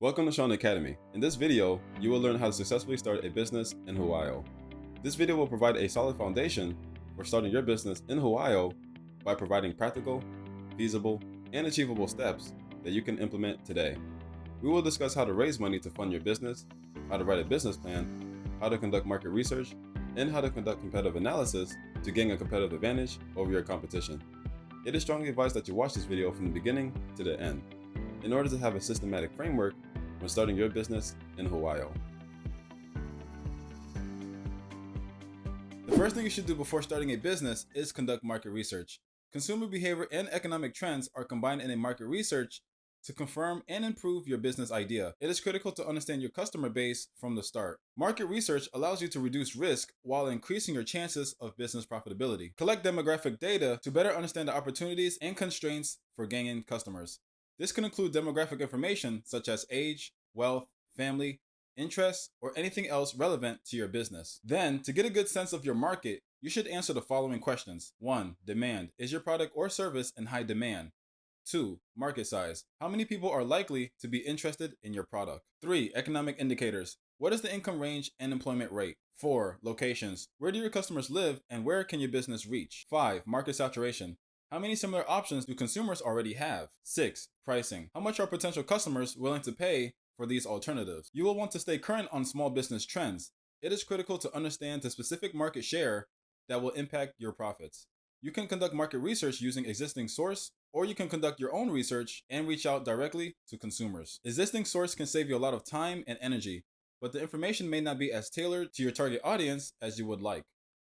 Welcome to Shaun Academy. In this video, you will learn how to successfully start a business in Hawaii. This video will provide a solid foundation for starting your business in Hawaii by providing practical, feasible, and achievable steps that you can implement today. We will discuss how to raise money to fund your business, how to write a business plan, how to conduct market research, and how to conduct competitive analysis to gain a competitive advantage over your competition. It is strongly advised that you watch this video from the beginning to the end in order to have a systematic framework when starting your business in Hawaii. The first thing you should do before starting a business is conduct market research. Consumer behavior and economic trends are combined in a market research to confirm and improve your business idea. It is critical to understand your customer base from the start. Market research allows you to reduce risk while increasing your chances of business profitability. Collect demographic data to better understand the opportunities and constraints for gaining customers. This can include demographic information such as age, wealth, family, interests, or anything else relevant to your business. Then, to get a good sense of your market, you should answer the following questions. 1. Demand. Is your product or service in high demand? 2. Market size. How many people are likely to be interested in your product? 3. Economic indicators. What is the income range and employment rate? 4. Locations. Where do your customers live and where can your business reach? 5. Market saturation. How many similar options do consumers already have? 6. Pricing. How much are potential customers willing to pay for these alternatives? You will want to stay current on small business trends. It is critical to understand the specific market share that will impact your profits. You can conduct market research using existing source, or you can conduct your own research and reach out directly to consumers. Existing source can save you a lot of time and energy, but the information may not be as tailored to your target audience as you would like.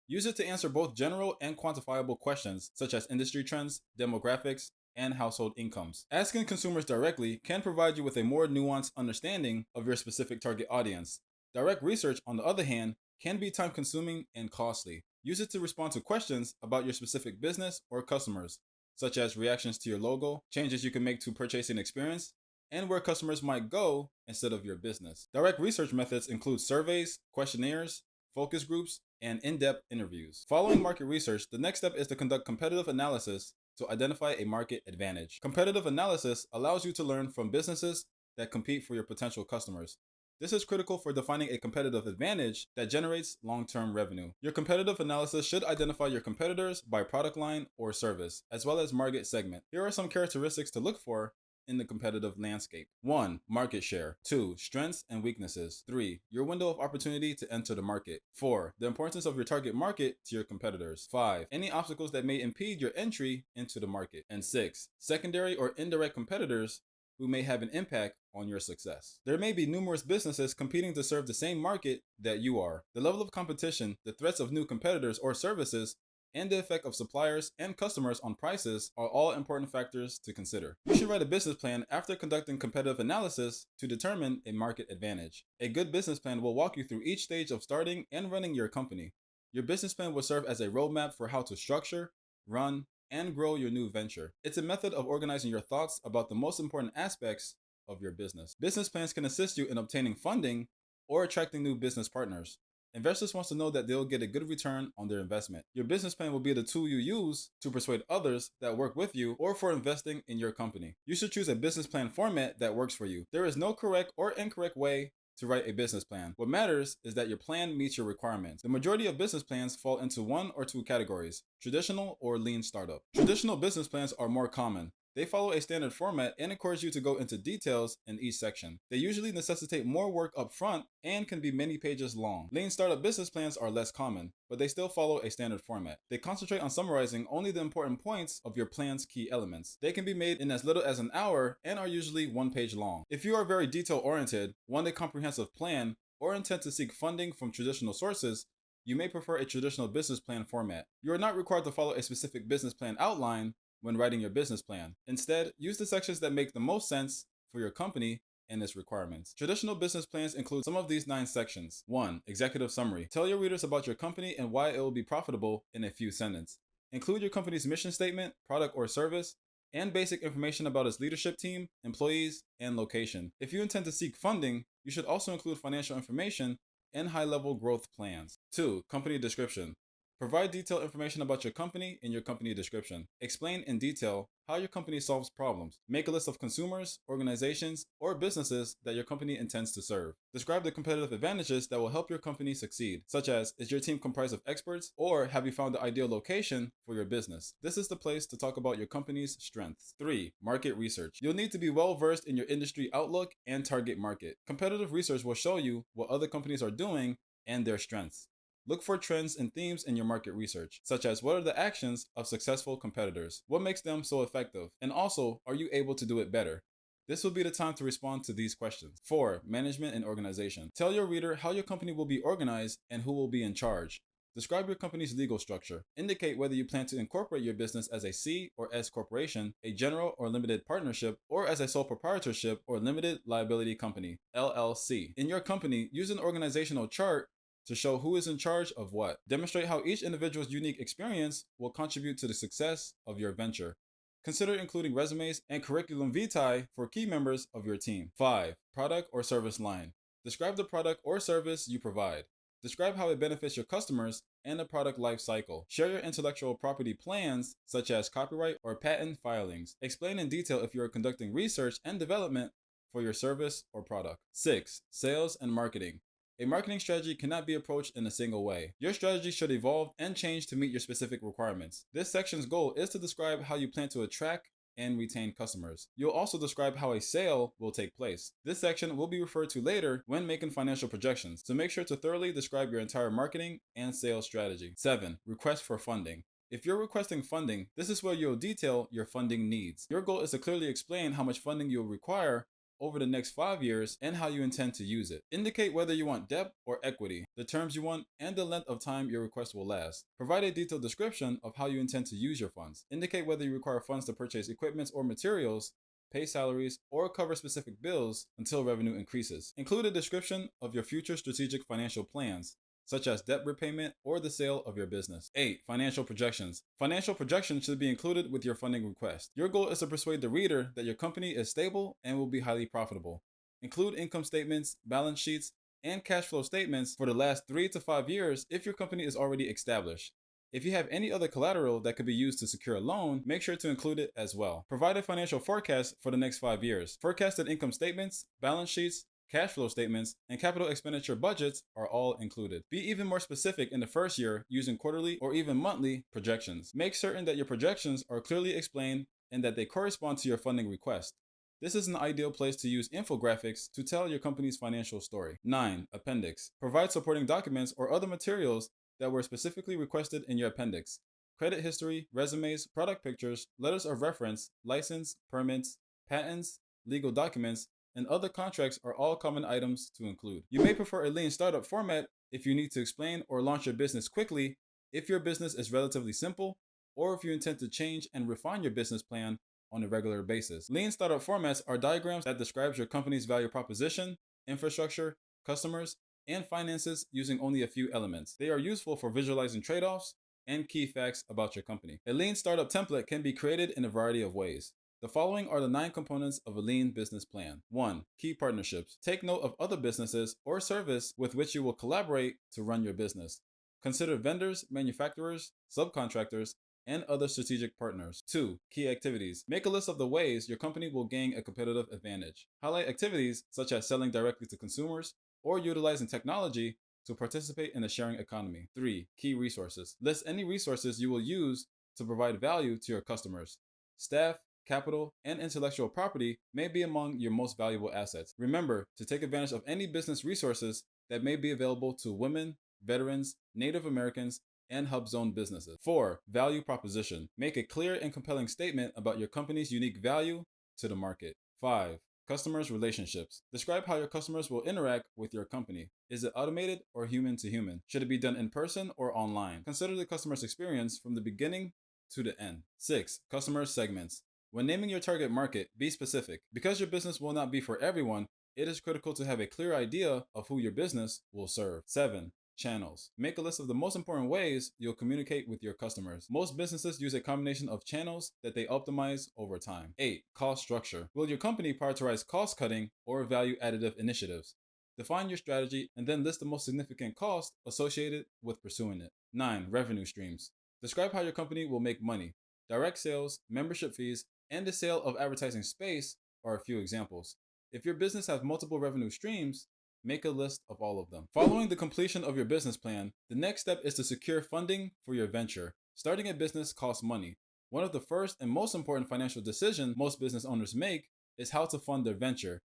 Use it to answer both general and quantifiable questions such as industry trends, demographics, and household incomes. Asking consumers directly can provide you with a more nuanced understanding of your specific target audience. Direct research, on the other hand, can be time-consuming and costly. Use it to respond to questions about your specific business or customers, such as reactions to your logo, changes you can make to purchasing experience, and where customers might go instead of your business. Direct research methods include surveys, questionnaires, focus groups, and in-depth interviews. Following market research, the next step is to conduct competitive analysis to identify a market advantage. Competitive analysis allows you to learn from businesses that compete for your potential customers. This is critical for defining a competitive advantage that generates long-term revenue. Your competitive analysis should identify your competitors by product line or service, as well as market segment. Here are some characteristics to look for in the competitive landscape. 1. Market share. 2. Strengths and weaknesses. 3. Your window of opportunity to enter the market. 4. The importance of your target market to your competitors. 5. Any obstacles that may impede your entry into the market. And 6. Secondary or indirect competitors who may have an impact on your success. There may be numerous businesses competing to serve the same market that you are. The level of competition, the threats of new competitors or services, and the effect of suppliers and customers on prices are all important factors to consider. You should write a business plan after conducting competitive analysis to determine a market advantage. A good business plan will walk you through each stage of starting and running your company. Your business plan will serve as a roadmap for how to structure, run, and grow your new venture. It's a method of organizing your thoughts about the most important aspects of your business. Business plans can assist you in obtaining funding or attracting new business partners. Investors want to know that they'll get a good return on their investment. Your business plan will be the tool you use to persuade others that work with you or for investing in your company. You should choose a business plan format that works for you. There is no correct or incorrect way to write a business plan. What matters is that your plan meets your requirements. The majority of business plans fall into one or two categories: traditional or lean startup. Traditional business plans are more common. They follow a standard format and encourage you to go into details in each section. They usually necessitate more work up front and can be many pages long. Lean startup business plans are less common, but they still follow a standard format. They concentrate on summarizing only the important points of your plan's key elements. They can be made in as little as an hour and are usually one page long. If you are very detail-oriented, want a comprehensive plan, or intend to seek funding from traditional sources, you may prefer a traditional business plan format. You are not required to follow a specific business plan outline when writing your business plan. Instead, use the sections that make the most sense for your company and its requirements. Traditional business plans include some of these 9 sections. 1. Executive summary. Tell your readers about your company and why it will be profitable in a few sentences. Include your company's mission statement, product or service, and basic information about its leadership team, employees, and location. If you intend to seek funding, you should also include financial information and high-level growth plans. 2. Company description. Provide detailed information about your company in your company description. Explain in detail how your company solves problems. Make a list of consumers, organizations, or businesses that your company intends to serve. Describe the competitive advantages that will help your company succeed, such as, is your team comprised of experts, or have you found the ideal location for your business? This is the place to talk about your company's strengths. 3. Market research. You'll need to be well versed in your industry outlook and target market. Competitive research will show you what other companies are doing and their strengths. Look for trends and themes in your market research, such as what are the actions of successful competitors? What makes them so effective? And also, are you able to do it better? This will be the time to respond to these questions. 4. Management and organization. Tell your reader how your company will be organized and who will be in charge. Describe your company's legal structure. Indicate whether you plan to incorporate your business as a C or S corporation, a general or limited partnership, or as a sole proprietorship or limited liability company, LLC. In your company, use an organizational chart to show who is in charge of what. Demonstrate how each individual's unique experience will contribute to the success of your venture. Consider including resumes and curriculum vitae for key members of your team. 5. Product or service line. Describe the product or service you provide. Describe how it benefits your customers and the product life cycle. Share your intellectual property plans, such as copyright or patent filings. Explain in detail if you are conducting research and development for your service or product. 6. Sales and marketing. A marketing strategy cannot be approached in a single way. Your strategy should evolve and change to meet your specific requirements. This section's goal is to describe how you plan to attract and retain customers. You'll also describe how a sale will take place. This section will be referred to later when making financial projections, so make sure to thoroughly describe your entire marketing and sales strategy. 7. Request for funding. If you're requesting funding, this is where you'll detail your funding needs. Your goal is to clearly explain how much funding you'll require over the next 5 years and how you intend to use it. Indicate whether you want debt or equity, the terms you want, and the length of time your request will last. Provide a detailed description of how you intend to use your funds. Indicate whether you require funds to purchase equipment or materials, pay salaries, or cover specific bills until revenue increases. Include a description of your future strategic financial plans, such as debt repayment or the sale of your business. 8. Financial projections. Financial projections should be included with your funding request. Your goal is to persuade the reader that your company is stable and will be highly profitable. Include income statements, balance sheets, and cash flow statements for the last 3 to 5 years if your company is already established. If you have any other collateral that could be used to secure a loan, make sure to include it as well. Provide a financial forecast for the next 5 years. Forecasted income statements, balance sheets, cash flow statements, and capital expenditure budgets are all included. Be even more specific in the first year using quarterly or even monthly projections. Make certain that your projections are clearly explained and that they correspond to your funding request. This is an ideal place to use infographics to tell your company's financial story. 9. Appendix. Provide supporting documents or other materials that were specifically requested in your appendix. Credit history, resumes, product pictures, letters of reference, license, permits, patents, legal documents, and other contracts are all common items to include. You may prefer a lean startup format if you need to explain or launch your business quickly, if your business is relatively simple, or if you intend to change and refine your business plan on a regular basis. Lean startup formats are diagrams that describes your company's value proposition, infrastructure, customers, and finances using only a few elements. They are useful for visualizing trade-offs and key facts about your company. A lean startup template can be created in a variety of ways. The following are the 9 components of a lean business plan. 1. Key partnerships. Take note of other businesses or service with which you will collaborate to run your business. Consider vendors, manufacturers, subcontractors, and other strategic partners. 2. Key activities. Make a list of the ways your company will gain a competitive advantage. Highlight activities such as selling directly to consumers or utilizing technology to participate in the sharing economy. 3. Key resources. List any resources you will use to provide value to your customers. Staff, capital, and intellectual property may be among your most valuable assets. Remember to take advantage of any business resources that may be available to women, veterans, Native Americans, and hub zone businesses. 4. Value proposition. Make a clear and compelling statement about your company's unique value to the market. 5. Customers' relationships. Describe how your customers will interact with your company. Is it automated or human to human? Should it be done in person or online? Consider the customer's experience from the beginning to the end. 6. Customer segments. When naming your target market, be specific. Because your business will not be for everyone, it is critical to have a clear idea of who your business will serve. 7. Channels. Make a list of the most important ways you'll communicate with your customers. Most businesses use a combination of channels that they optimize over time. 8. Cost structure. Will your company prioritize cost cutting or value additive initiatives? Define your strategy and then list the most significant costs associated with pursuing it. 9. Revenue streams. Describe how your company will make money. Direct sales, membership fees, and the sale of advertising space are a few examples. If your business has multiple revenue streams, make a list of all of them. Following the completion of your business plan, the next step is to secure funding for your venture. Starting a business costs money. One of the first and most important financial decisions most business owners make is how to fund their venture.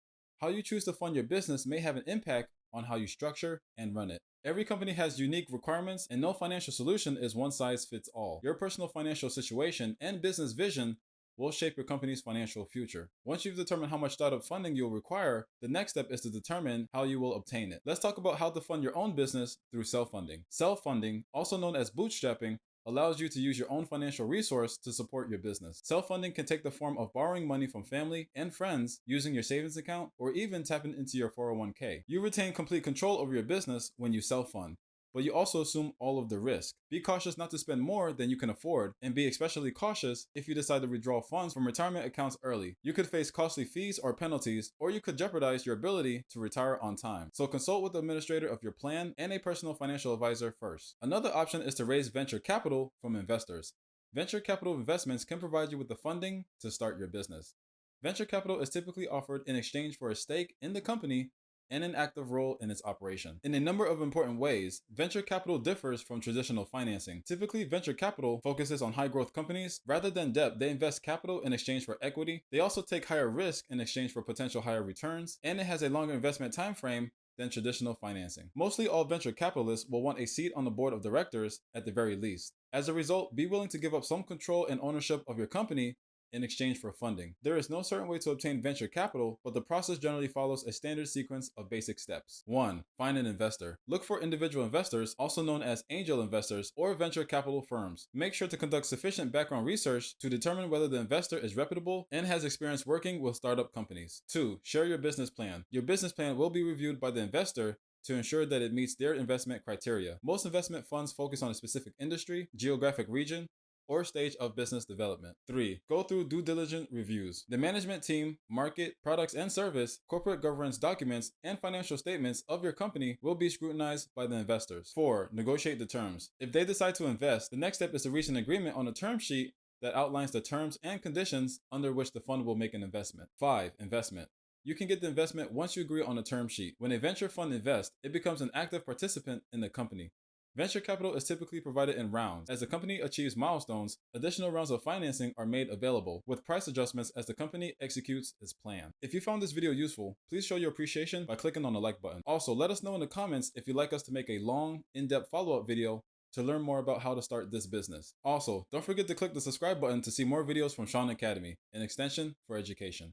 How you choose to fund your business may have an impact on how you structure and run it. Every company has unique requirements, and no financial solution is one size fits all. Your personal financial situation and business vision will shape your company's financial future. Once you've determined how much startup funding you'll require, the next step is to determine how you will obtain it. Let's talk about how to fund your own business through self-funding. Self-funding, also known as bootstrapping, allows you to use your own financial resource to support your business. Self-funding can take the form of borrowing money from family and friends, using your savings account, or even tapping into your 401k. You retain complete control over your business when you self-fund, but you also assume all of the risk. Be cautious not to spend more than you can afford, and be especially cautious if you decide to withdraw funds from retirement accounts early. You could face costly fees or penalties, or you could jeopardize your ability to retire on time. So consult with the administrator of your plan and a personal financial advisor first. Another option is to raise venture capital from investors. Venture capital investments can provide you with the funding to start your business. Venture capital is typically offered in exchange for a stake in the company and an active role in its operation. In a number of important ways, venture capital differs from traditional financing. Typically, venture capital focuses on high growth companies. Rather than debt, they invest capital in exchange for equity. They also take higher risk in exchange for potential higher returns, and it has a longer investment time frame than traditional financing. Mostly all venture capitalists will want a seat on the board of directors at the very least. As a result, be willing to give up some control and ownership of your company in exchange for funding. There is no certain way to obtain venture capital, but the process generally follows a standard sequence of basic steps. 1. Find an investor. Look for individual investors, also known as angel investors or venture capital firms. Make sure to conduct sufficient background research to determine whether the investor is reputable and has experience working with startup companies. 2. Share your business plan. Your business plan will be reviewed by the investor to ensure that it meets their investment criteria. Most investment funds focus on a specific industry, geographic region, or stage of business development. 3. Go through due diligence reviews. The management team, market, products and service, corporate governance documents, and financial statements of your company will be scrutinized by the investors. 4. Negotiate the terms. If they decide to invest, the next step is to reach an agreement on a term sheet that outlines the terms and conditions under which the fund will make an investment. 5. Investment. You can get the investment once you agree on a term sheet. When a venture fund invests, it becomes an active participant in the company. Venture capital is typically provided in rounds. As the company achieves milestones, additional rounds of financing are made available, with price adjustments as the company executes its plan. If you found this video useful, please show your appreciation by clicking on the like button. Also, let us know in the comments if you'd like us to make a long, in-depth follow-up video to learn more about how to start this business. Also, don't forget to click the subscribe button to see more videos from Shaun Academy, an extension for education.